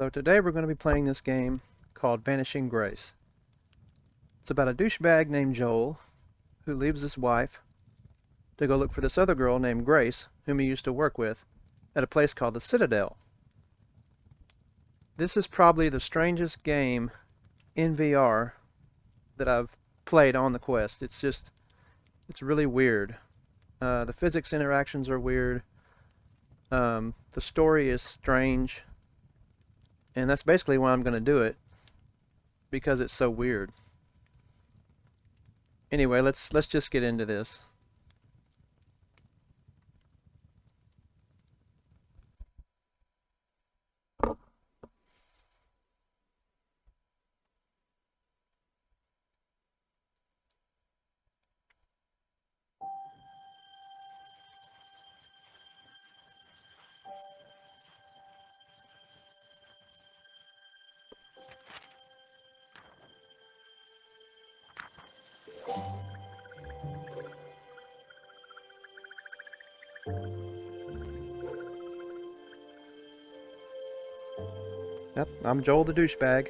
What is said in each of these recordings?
So today we're going to be playing this game called Vanishing Grace. It's about a douchebag named Joel who leaves his wife to go look for this other girl named Grace, whom he used to work with, at a place called the Citadel. This is probably the strangest game in VR that I've played on the Quest. It's really weird. The physics interactions are weird. The story is strange. And that's basically why I'm going to do it, because it's so weird. Anyway, let's just get into this. Yep, I'm Joel the douchebag.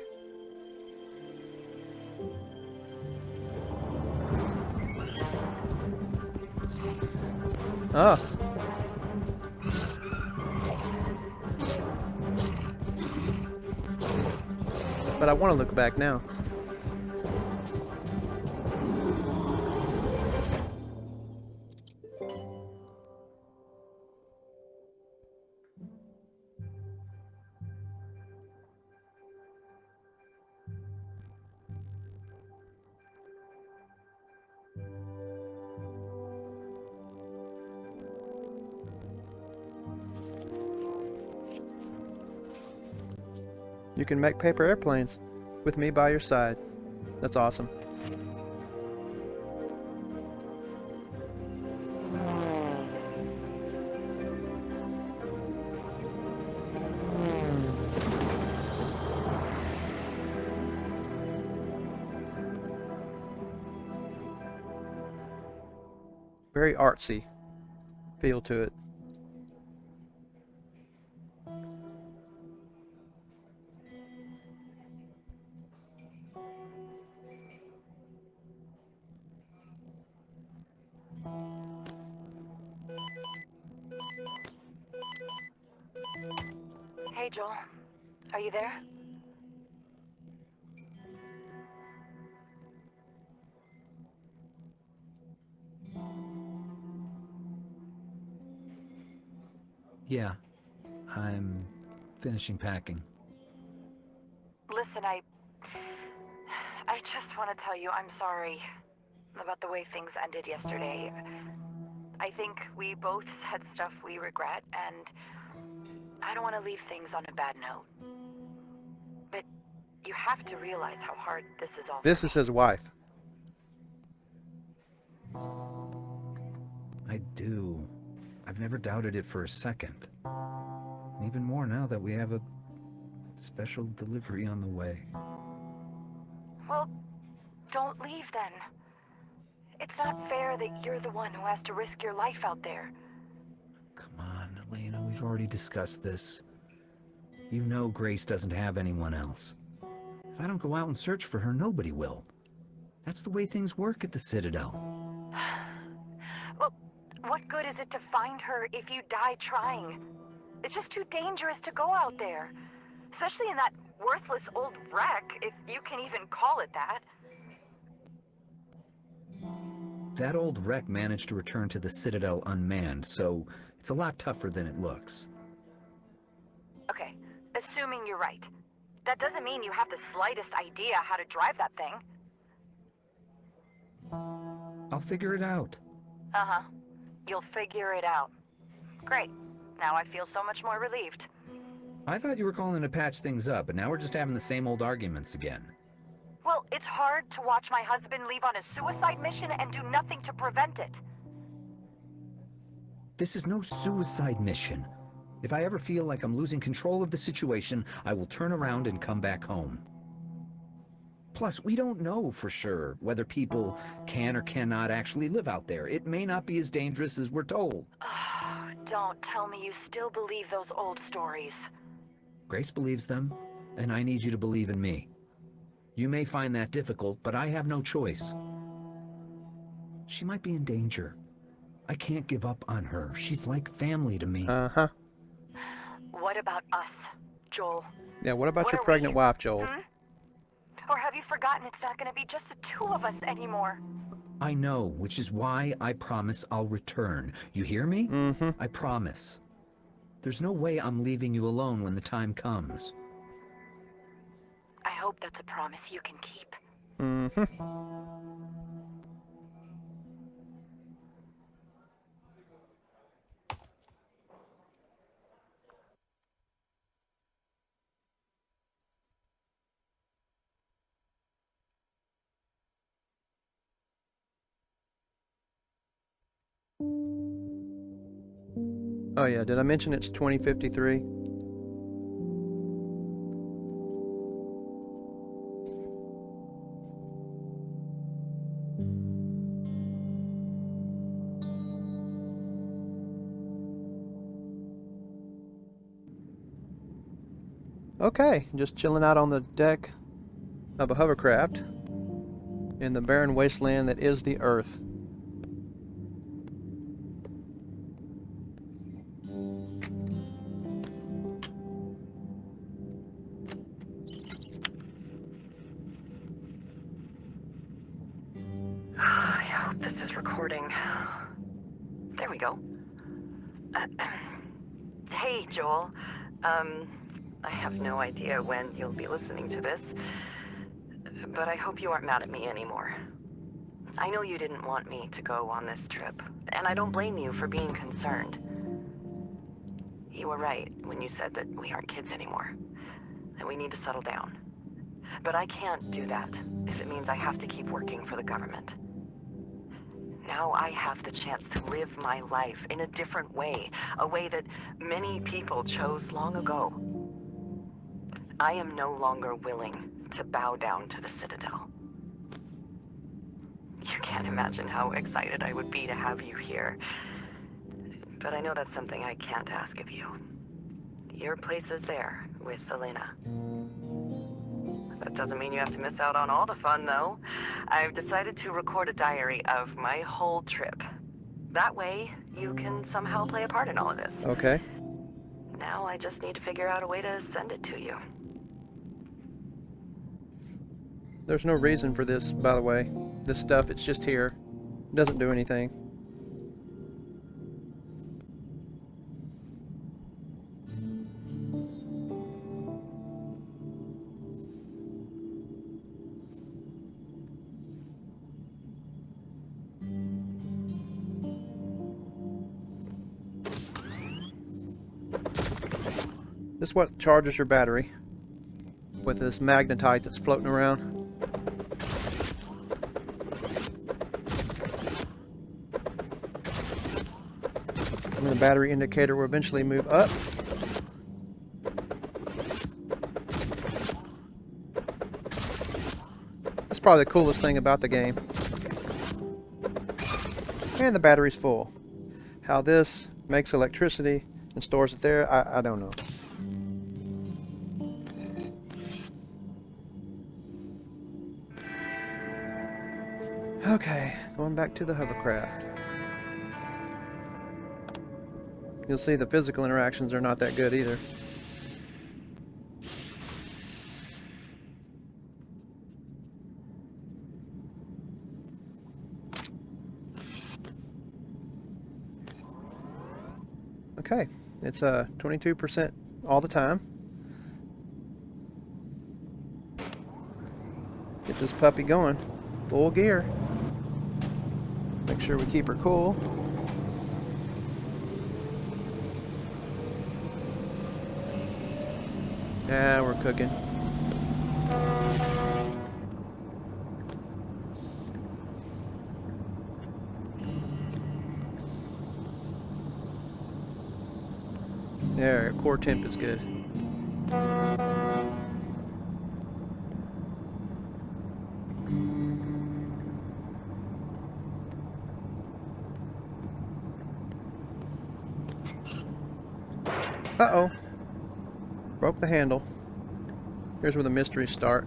Ah. But I want to look back now. You can make paper airplanes with me by your side. That's awesome. Very artsy feel to it. Hey, Joel. Are you there? Yeah, I'm finishing packing. Listen, I just want to tell you I'm sorry about the way things ended yesterday. I think we both said stuff we regret, and I don't want to leave things on a bad note. But you have to realize how hard this is all for This me. is his wife. I do. I've never doubted it for a second. Even more now that we have a special delivery on the way. Well, don't leave then. It's not fair that you're the one who has to risk your life out there. Come on, Elena, we've already discussed this. You know Grace doesn't have anyone else. If I don't go out and search for her, nobody will. That's the way things work at the Citadel. Well, what good is it to find her if you die trying? It's just too dangerous to go out there. Especially in that worthless old wreck, if you can even call it that. That old wreck managed to return to the Citadel unmanned, so it's a lot tougher than it looks. Okay, assuming you're right. That doesn't mean you have the slightest idea how to drive that thing. I'll figure it out. Uh-huh. You'll figure it out. Great. Now I feel so much more relieved. I thought you were calling to patch things up, but now we're just having the same old arguments again. Well, it's hard to watch my husband leave on a suicide mission and do nothing to prevent it. This is no suicide mission. If I ever feel like I'm losing control of the situation, I will turn around and come back home. Plus, we don't know for sure whether people can or cannot actually live out there. It may not be as dangerous as we're told. Don't tell me you still believe those old stories. Grace believes them, and I need you to believe in me. You may find that difficult, but I have no choice. She might be in danger. I can't give up on her. She's like family to me. Uh-huh. What about us, Joel? Yeah, what about What your are pregnant we? wife, Joel? Or have you forgotten it's not going to be just the two of us anymore? I know, which is why I promise I'll return. You hear me? Mm-hmm. I promise. There's no way I'm leaving you alone when the time comes. I hope that's a promise you can keep. Mm-hmm. Oh yeah, did I mention it's 2053? Okay, just chilling out on the deck of a hovercraft in the barren wasteland that is the Earth. I hope this is recording. There we go. Hey, Joel. I have no idea when you'll be listening to this, but I hope you aren't mad at me anymore. I know you didn't want me to go on this trip, and I don't blame you for being concerned. You were right when you said that we aren't kids anymore, and we need to settle down. But I can't do that if it means I have to keep working for the government. Now I have the chance to live my life in a different way, a way that many people chose long ago. I am no longer willing to bow down to the Citadel. You can't imagine how excited I would be to have you here. But I know that's something I can't ask of you. Your place is there with Elena. That doesn't mean you have to miss out on all the fun, though. I've decided to record a diary of my whole trip. That way, you can somehow play a part in all of this. Okay. Now I just need to figure out a way to send it to you. There's no reason for this, by the way. This stuff, it's just here. It doesn't do anything. This is what charges your battery with this magnetite that's floating around. And the battery indicator will eventually move up. That's probably the coolest thing about the game. And the battery's full. How this makes electricity and stores it there, I don't know. Okay, going back to the hovercraft. You'll see the physical interactions are not that good either. Okay, it's 22% all the time. Get this puppy going. Full gear. Make sure we keep her cool. Yeah, we're cooking. There, core temp is good. Uh-oh. Broke the handle. Here's where the mysteries start.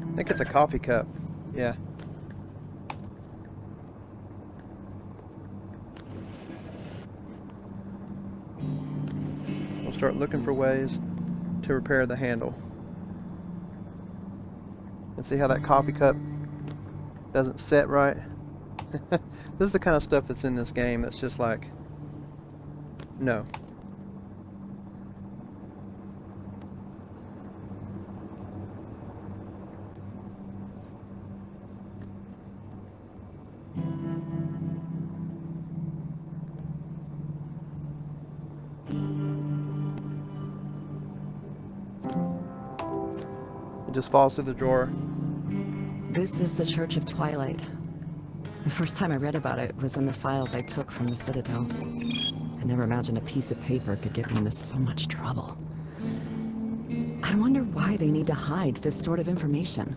I think it's a coffee cup. Yeah. We'll start looking for ways to repair the handle. And see how that coffee cup doesn't set right? This is the kind of stuff that's in this game that's just like, no. It just falls through the drawer. This is the Church of Twilight. The first time I read about it was in the files I took from the Citadel. I never imagined a piece of paper could get me into so much trouble. I wonder why they need to hide this sort of information.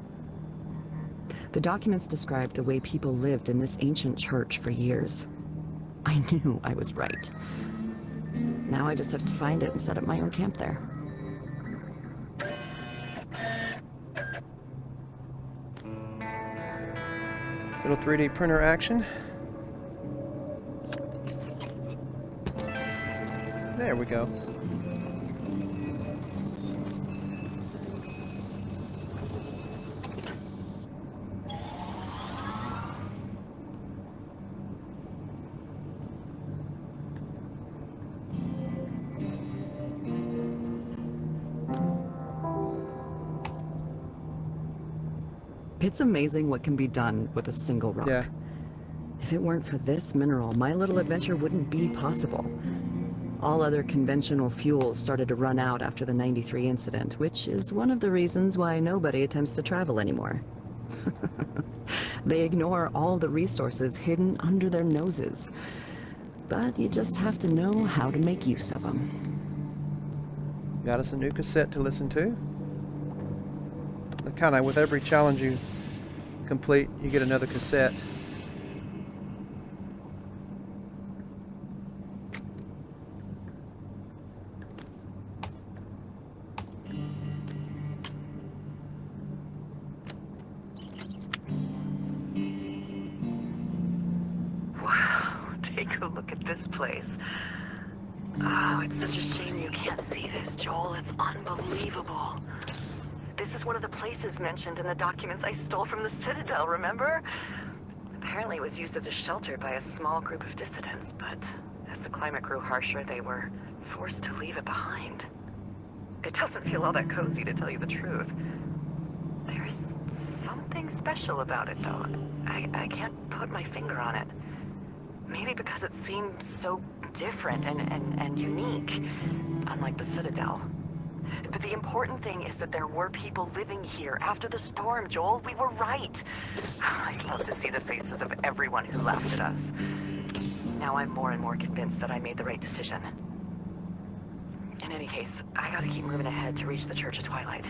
The documents describe the way people lived in this ancient church for years. I knew I was right. Now I just have to find it and set up my own camp there. Little 3D printer action. There we go. It's amazing what can be done with a single rock. Yeah. If it weren't for this mineral, my little adventure wouldn't be possible. All other conventional fuels started to run out after the '93 incident, which is one of the reasons why nobody attempts to travel anymore. They ignore all the resources hidden under their noses. But you just have to know how to make use of them. Got us a new cassette to listen to. Kind of with every challenge you complete, you get another cassette. Wow, take a look at this place. Oh, it's such a shame you can't see this, Joel. It's unbelievable. This is one of the places mentioned in the documents I stole from the Citadel, remember? Apparently it was used as a shelter by a small group of dissidents, but as the climate grew harsher, they were forced to leave it behind. It doesn't feel all that cozy, to tell you the truth. There's something special about it, though. I can't put my finger on it. Maybe because it seems so different and unique, unlike the Citadel. But the important thing is that there were people living here after the storm, Joel. We were right. I'd love to see the faces of everyone who laughed at us. Now I'm more and more convinced that I made the right decision. In any case, I gotta keep moving ahead to reach the Church of Twilight.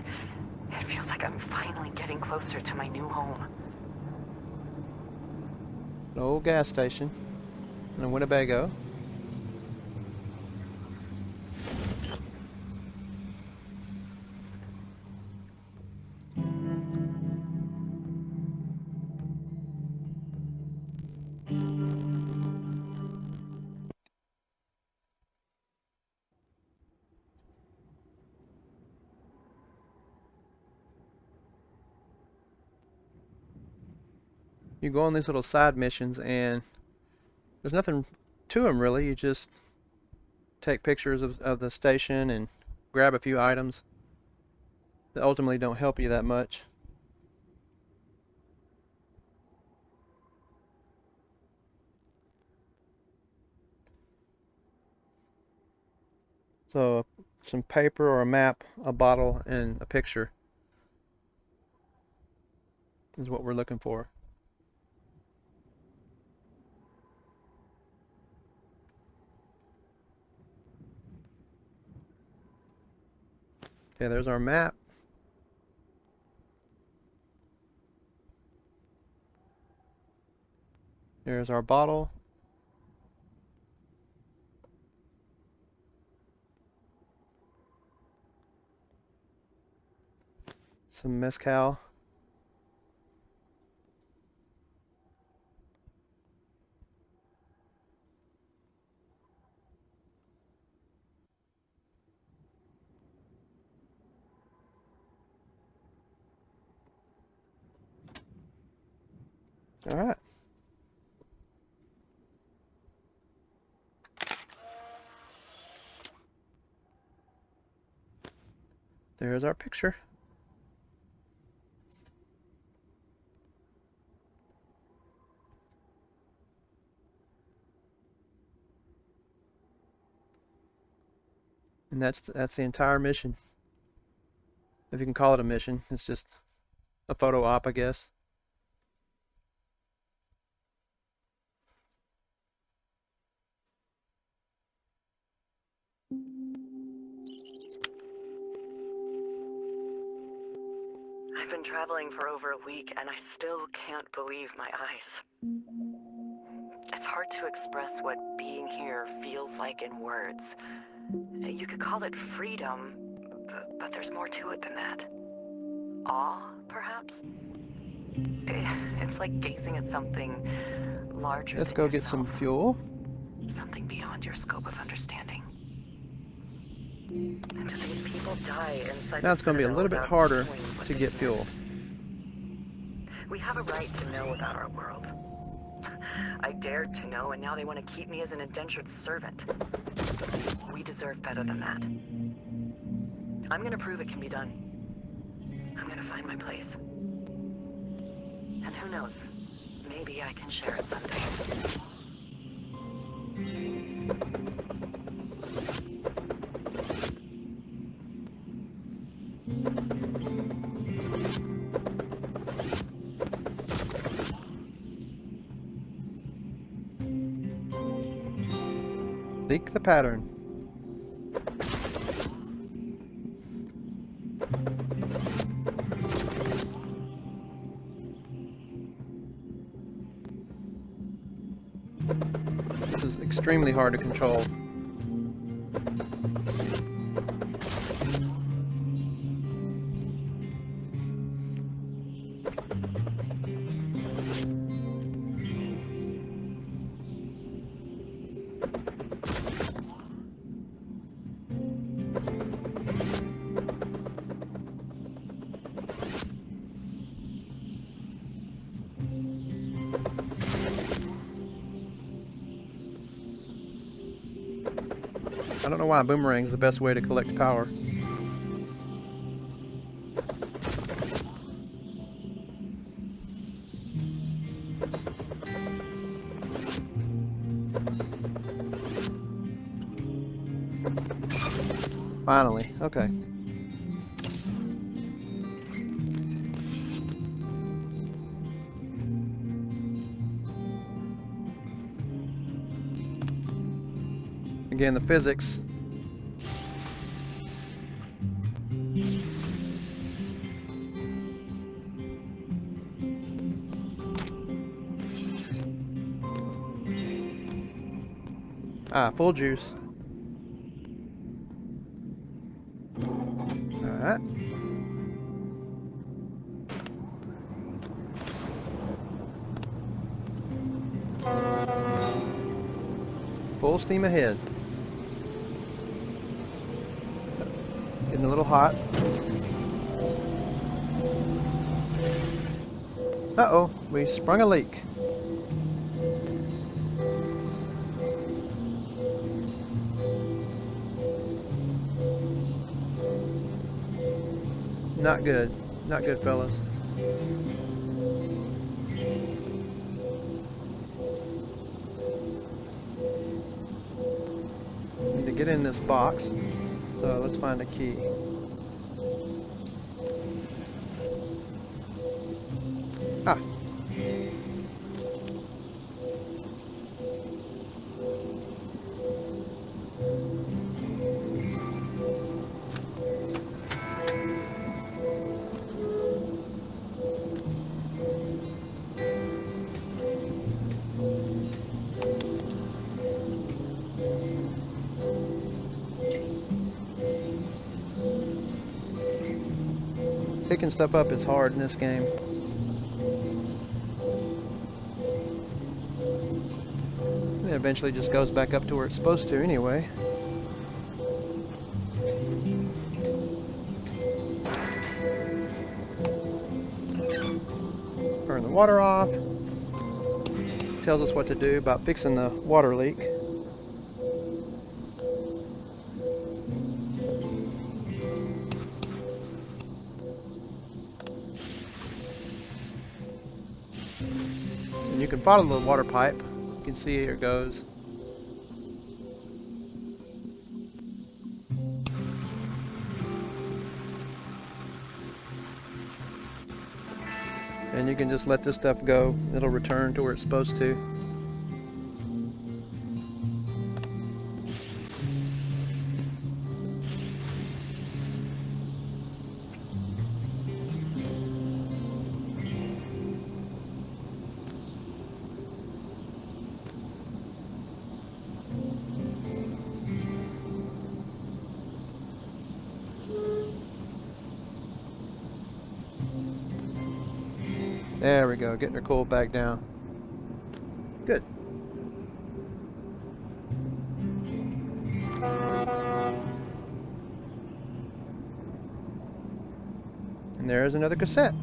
It feels like I'm finally getting closer to my new home. An old gas station in Winnebago. You go on these little side missions and there's nothing to them really. You just take pictures of the station and grab a few items that ultimately don't help you that much. So some paper or a map, a bottle, and a picture is what we're looking for. Okay, there's our map. There's our bottle. Some mezcal. All right. There's our picture. And that's the entire mission. If you can call it a mission, it's just a photo op, I guess. I've been traveling for over a week and I still can't believe my eyes. It's hard to express what being here feels like in words. You could call it freedom, but there's more to it than that. Awe, perhaps? It's like gazing at something larger Let's than go get yourself. some fuel. Something beyond your scope of understanding. And to think people die inside Now it's going to be a little bit harder to get fuel. We have a right to know about our world. I dared to know, and now they want to keep me as an indentured servant. We deserve better than that. I'm going to prove it can be done. I'm going to find my place. And who knows, maybe I can share it someday. Seek the pattern. This is extremely hard to control. I don't know why boomerang's the best way to collect power. Finally, okay. Again, the physics. Ah, full juice. Alright. Full steam ahead. Getting a little hot. Uh-oh, we sprung a leak. Not good. Not good, fellas. Need to get in this box. So let's find a key. Ah. Picking stuff up is hard in this game. It eventually just goes back up to where it's supposed to anyway. Turn the water off. Tells us what to do about fixing the water leak. And you can follow the water pipe. You can see here it goes. And you can just let this stuff go. It'll return to where it's supposed to. There we go, getting her cooled back down. Good. And there's another cassette.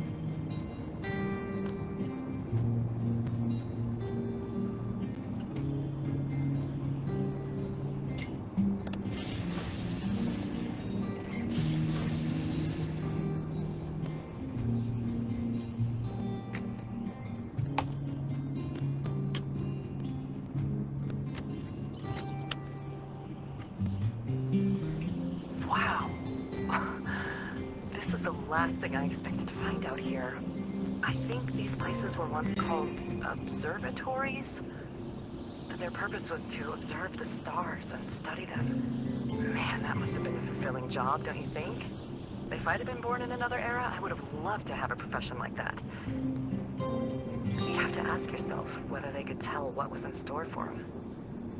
Wow. This is the last thing I expected to find out here. I think these places were once called observatories. Their purpose was to observe the stars and study them. Man, that must have been a fulfilling job, don't you think? If I'd have been born in another era, I would have loved to have a profession like that. You have to ask yourself whether they could tell what was in store for them.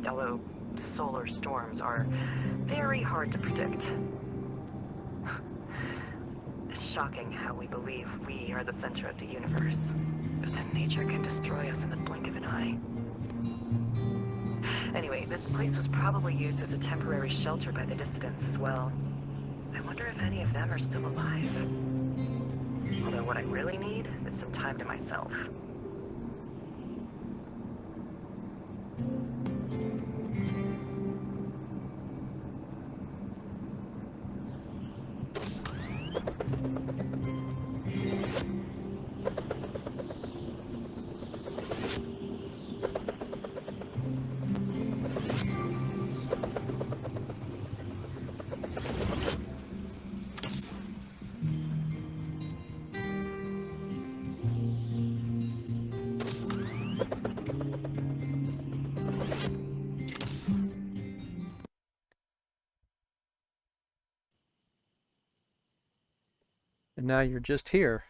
Although solar storms are very hard to predict. It's shocking how we believe we are the center of the universe, but then nature can destroy us in the blink of an eye. Anyway, this place was probably used as a temporary shelter by the dissidents as well. I wonder if any of them are still alive. Although what I really need is some time to myself. And now you're just here.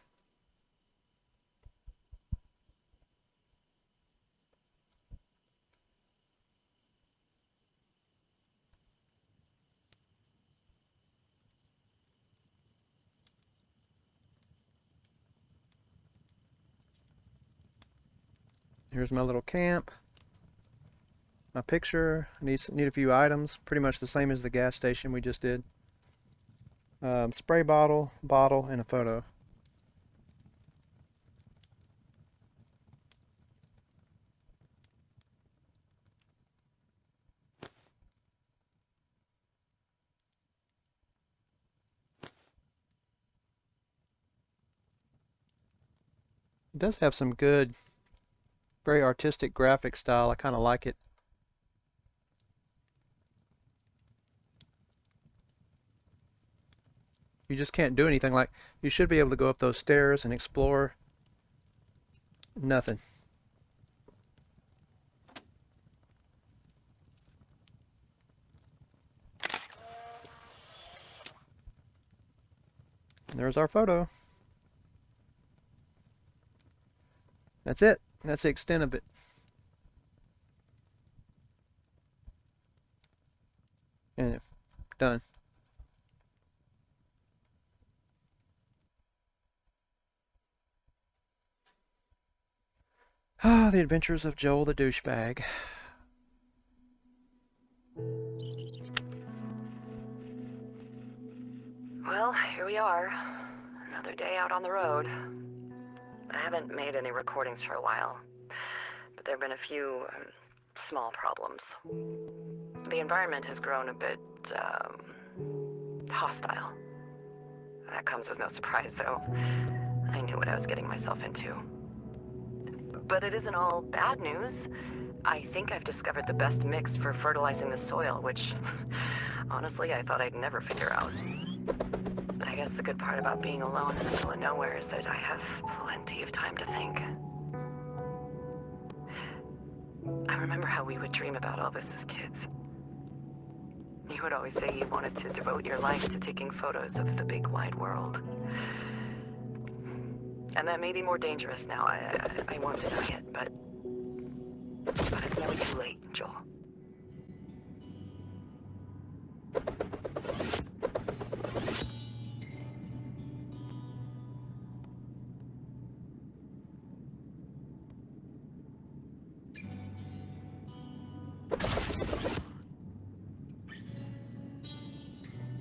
Here's my little camp. My picture. Need a few items. Pretty much the same as the gas station we just did. Spray bottle, and a photo. It does have some good, very artistic graphic style. I kind of like it. You just can't do anything. Like, you should be able to go up those stairs and explore. Nothing. And there's our photo. That's it. That's the extent of it. And done. Ah, the adventures of Joel the Douchebag. Well, here we are. Another day out on the road. I haven't made any recordings for a while, but there have been a few small problems. The environment has grown a bit hostile. That comes as no surprise, though. I knew what I was getting myself into. But it isn't all bad news. I think I've discovered the best mix for fertilizing the soil, which, honestly, I thought I'd never figure out. I guess the good part about being alone in the middle of nowhere is that I have plenty of time to think. I remember how we would dream about all this as kids. You would always say you wanted to devote your life to taking photos of the big wide world. And that may be more dangerous now, I won't deny it, but it's never too late, Joel.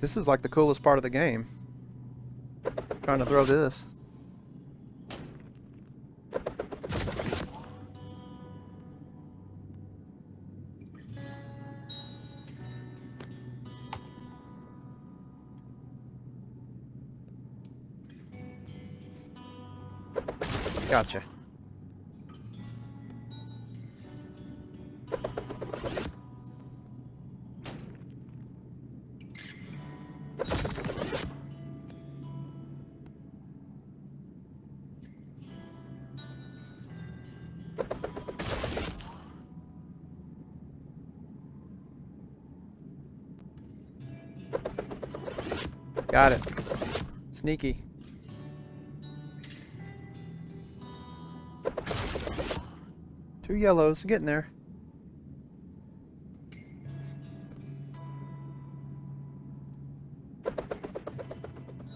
This is like the coolest part of the game. Trying to throw this. Gotcha. Got it. Sneaky. Two yellows, getting there.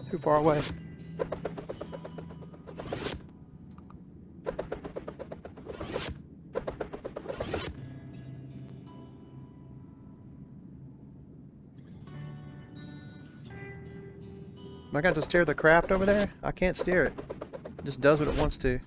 Too far away. Am I going to steer the craft over there? I can't steer it. It just does what it wants to.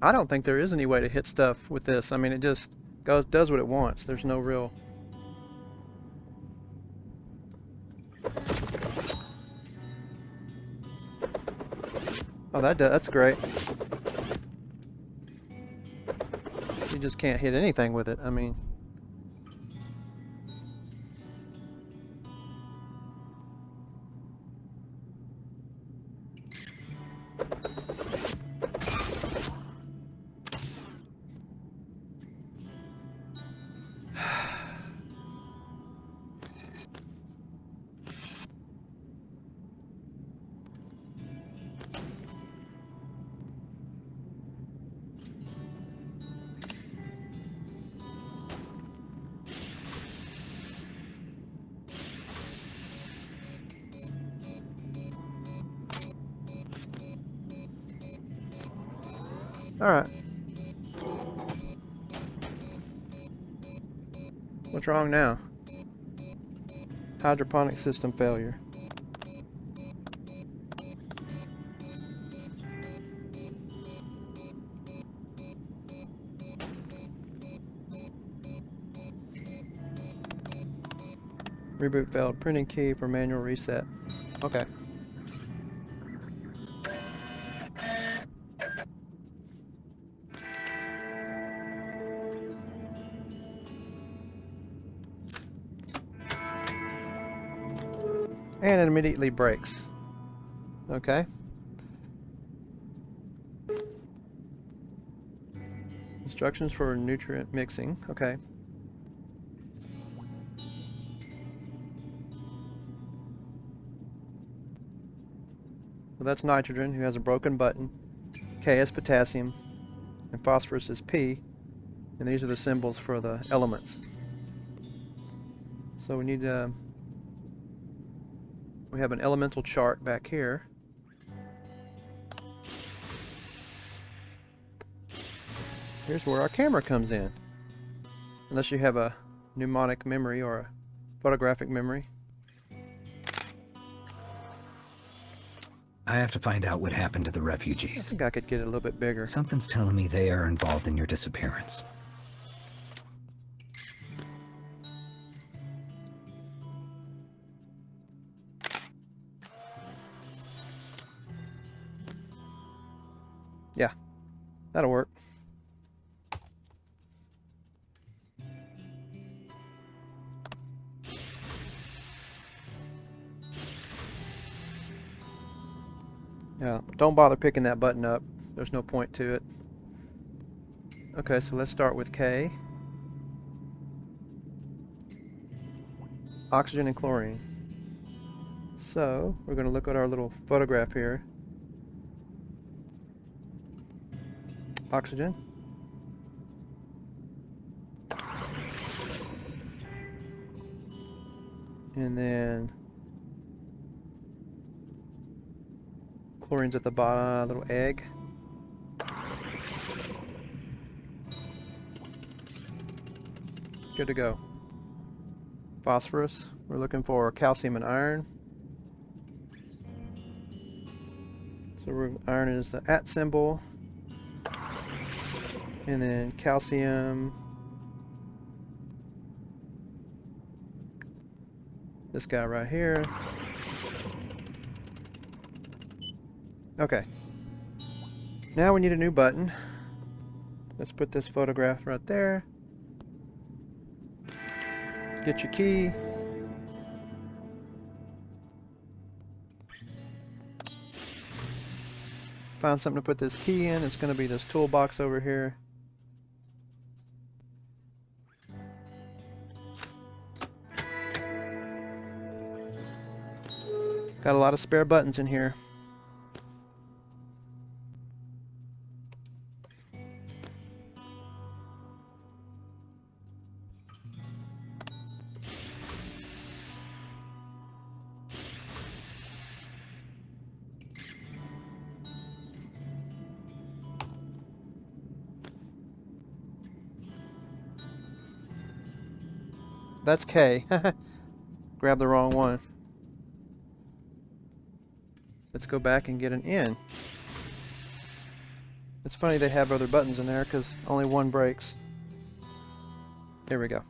I don't think there is any way to hit stuff with this. I mean, it just does what it wants. There's no real... Oh, that's great. You just can't hit anything with it. I mean... Alright. What's wrong now? Hydroponic system failure. Reboot failed. Printing key for manual reset. Okay. And it immediately breaks. Okay. Instructions for nutrient mixing. Okay. So that's nitrogen, who has a broken button. K is potassium. And phosphorus is P. And these are the symbols for the elements. So we need we have an elemental chart back here. Here's where our camera comes in. Unless you have a mnemonic memory or a photographic memory. I have to find out what happened to the I refugees. think I could get it a little bit bigger. Something's telling me they are involved in your disappearance. Yeah, that'll work. Yeah, don't bother picking that button up. There's no point to it. Okay, so let's start with K. Oxygen and chlorine. So, we're going to look at our little photograph here. Oxygen. And then chlorine's at the bottom, little egg. Good to go. Phosphorus, we're looking for calcium and iron. So iron is the @ symbol. And then calcium. This guy right here. Okay. Now we need a new button. Let's put this photograph right there. Get your key. Find something to put this key in. It's going to be this toolbox over here. Got a lot of spare buttons in here. That's K. Grab the wrong one. Let's go back and get an N. It's funny they have other buttons in there because only one breaks. Here we go.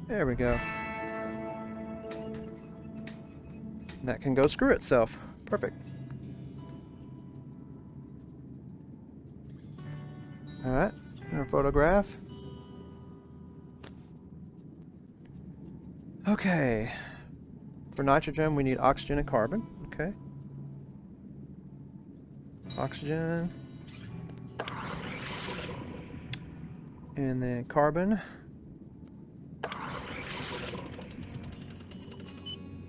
There we go. That can go screw itself. Perfect. Alright, our photograph. Okay. For nitrogen, we need oxygen and carbon. Okay. Oxygen. And then carbon.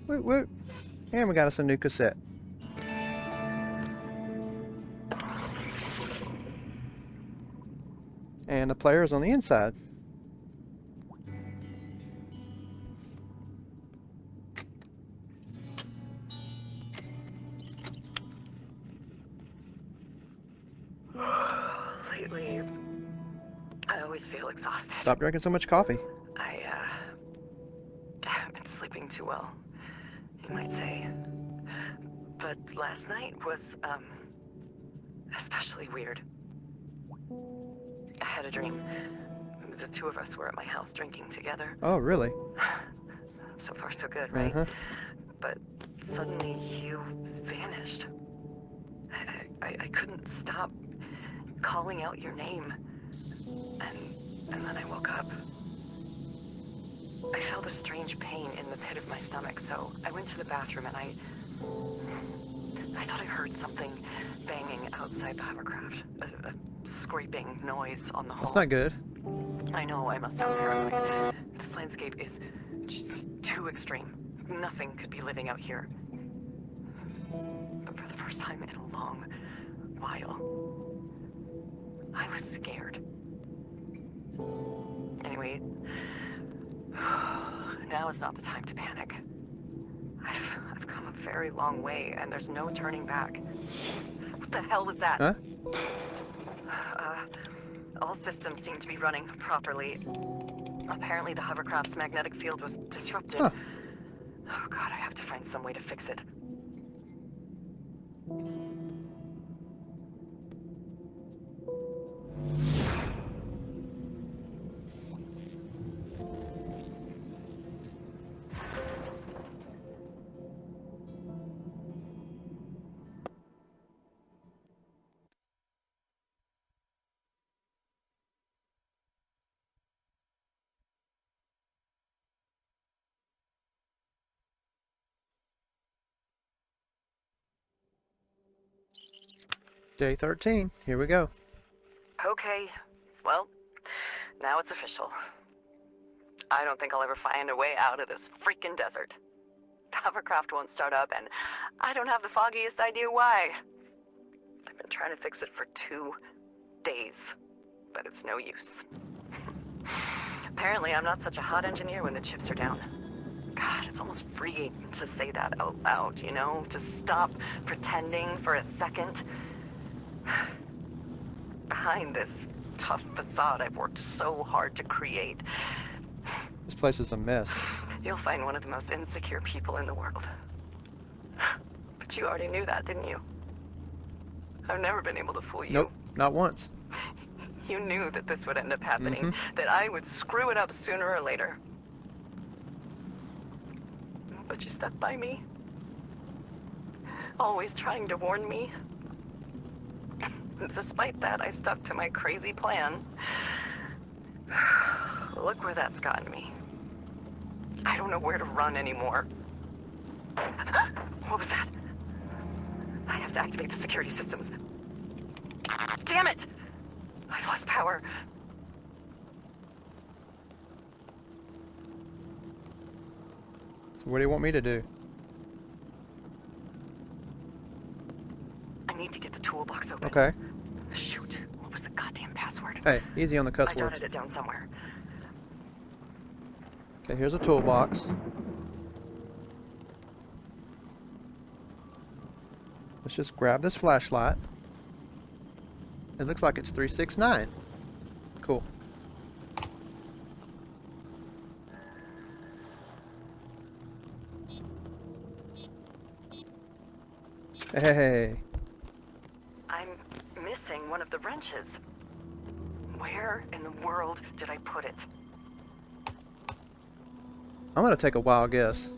Woot woot. And we got us a new cassette. And the player is on the inside. Lately, I always feel exhausted. Stop drinking so much coffee. I haven't been sleeping too well, you might say. But last night was, especially weird. I had a dream. The two of us were at my house drinking together. Oh, really? So far, so good, right? Uh-huh. But suddenly you vanished. I couldn't stop calling out your name. And then I woke up. I felt a strange pain in the pit of my stomach, so I went to the bathroom and I thought I heard something banging outside the hovercraft. A scraping noise on the hull. That's not good. I know, I must sound paranoid. This landscape is just too extreme. Nothing could be living out here. But for the first time in a long while, I was scared. Anyway, now is not the time to panic. I've come a very long way, and there's no turning back. What the hell was that? Huh? All systems seem to be running properly. Apparently the hovercraft's magnetic field was disrupted. Huh. Oh god, I have to find some way to fix it. Day 13. Here we go. Okay, well, now it's official. I don't think I'll ever find a way out of this freaking desert. The hovercraft won't start up, and I don't have the foggiest idea why. I've been trying to fix it for 2 days, but it's no use. Apparently, I'm not such a hot engineer when the chips are down. God, it's almost freeing to say that out loud, you know? To stop pretending for a second. Behind this tough facade I've worked so hard to create, This place is a mess. you'll find one of the most insecure people in the world. But you already knew that, didn't you? I've never been able to fool you. Nope, not once. You knew that this would end up happening, Mm-hmm. that I would screw it up sooner or later. But you stuck by me. Always trying to warn me. Despite that, I stuck to my crazy plan. Look where that's gotten me. I don't know where to run anymore. What was that? I have to activate the security systems. Damn it! I've lost power. So what do you want me to do? I need to get the toolbox open. Okay. Shoot, what was the goddamn password? Hey, easy on the cuss I words. jotted it down somewhere. Okay, here's a toolbox. Let's just grab this flashlight. It looks like it's 369. Cool. Hey. I'm missing one of the wrenches. Where in the world did I put it? I'm gonna take a wild guess.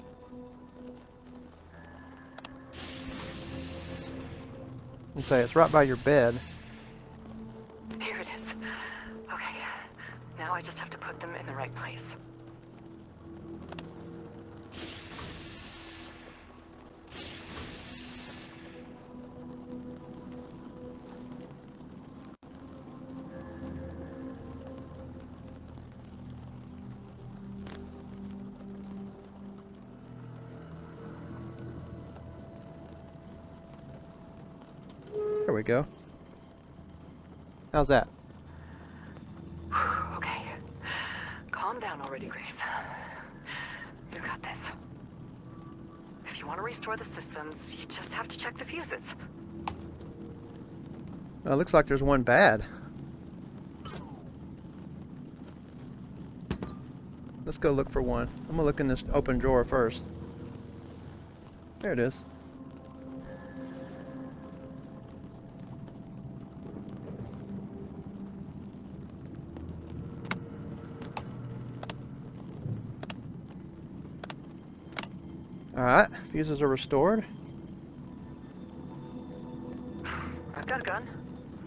And say it's right by your bed. Here it is. Okay, now I just have to put them in the right place. There we go. How's that? Okay, calm down already, Grace. You got this. If you want to restore the systems, you just have to check the fuses. Well, it looks like there's one bad. Let's go look for one. I'm gonna look in this open drawer first. There it is. Alright, fuses are restored.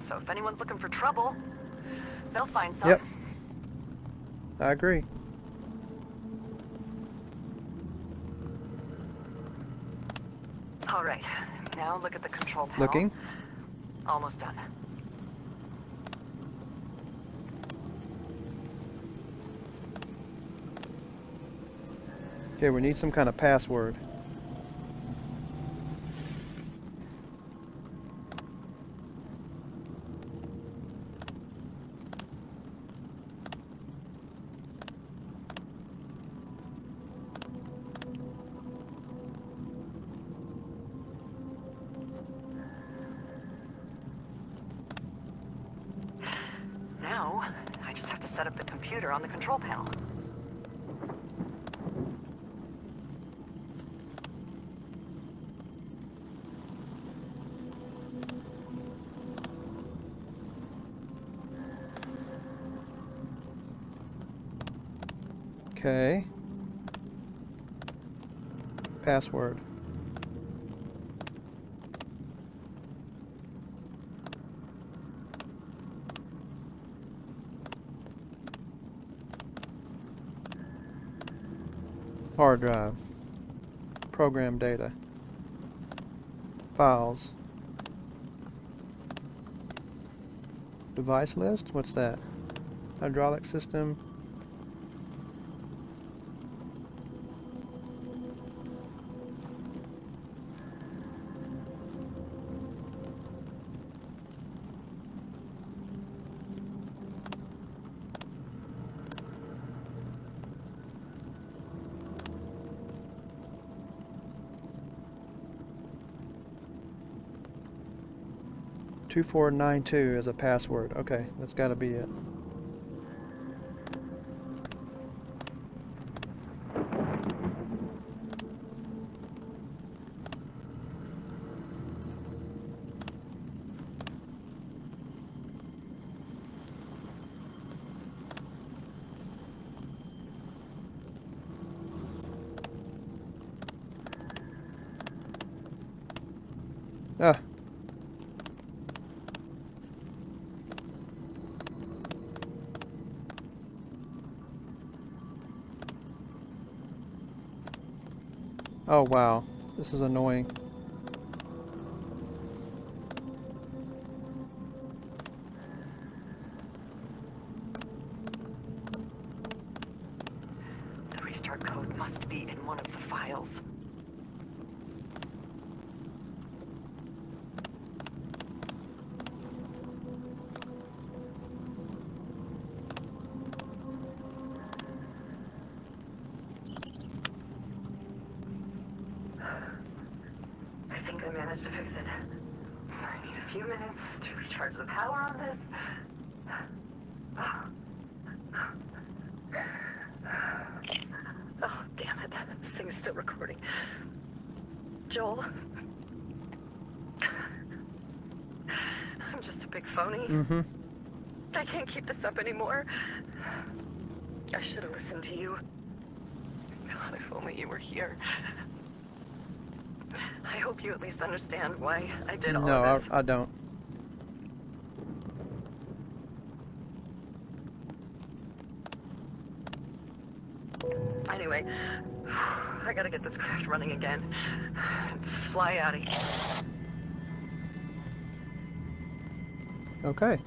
So if anyone's looking for trouble, they'll find some. Yep. I agree. All right, now look at the control panel. Looking. Almost done. Okay, we need some kind of password. Now, I just have to set up the computer on the control panel. Okay. Password. Hard drive. Program data. Files. Device list? What's that? Hydraulic system. "2492" as a password. Okay, that's got to be it. Ah. Oh wow, this is annoying. The restart code must be in one of the files. I think I managed to fix it. I need a few minutes to recharge the power on this. Oh, damn it. This thing is still recording. Joel? I'm just a big phony. Mm-hmm. I can't keep this up anymore. I should have listened to you. God, if only you were here. I hope you at least understand why I did all No, of this. I don't. Anyway, I gotta get this craft running again. Fly out of here. Okay.